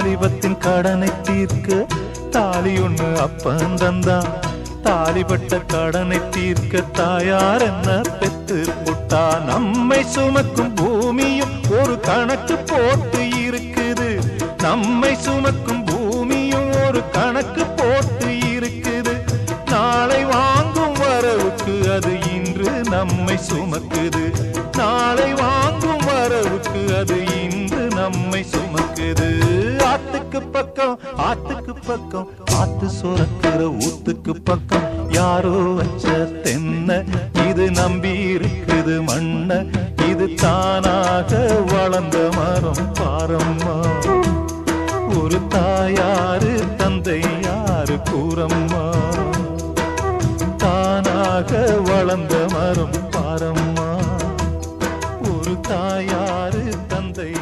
வாலிபத்தின் கடனை தீர்க்க தாலி ஒண்ணு அப்பன் தந்தான். தாலிபட்ட கடனை தீர்க்க தாயார் என்ன பெத்து புட்டா. நம்மை சுமக்கும் பூமியும் ஒரு கணக்கு போட்டு இருக்குது. நம்மை சுமக்கும் பூமியும் ஒரு கணக்கு போட்டு இருக்குது. நாளை வாங்கும் வரவுக்கு அது இன்று நம்மை சுமக்குது. நாளை வாங்கும் வரவுக்கு அது இன்று நம்மை சுமக்குது. ஆத்துக்கு பக்கம் ஆத்துக்கு பக்கம் ஆத்து சுரக்கிற ஊத்துக்கு பக்கம் யாரோ வச்ச தென்ன இது நம்பி இருக்குது மண்ண. இது தானாக வளர்ந்த மரம் பாரம்மா. ஒரு தாயாரு தந்தை யாரு கூறம்மா. தானாக வளர்ந்த மரம் பாரம்மா. ஒரு தாயாரு தந்தை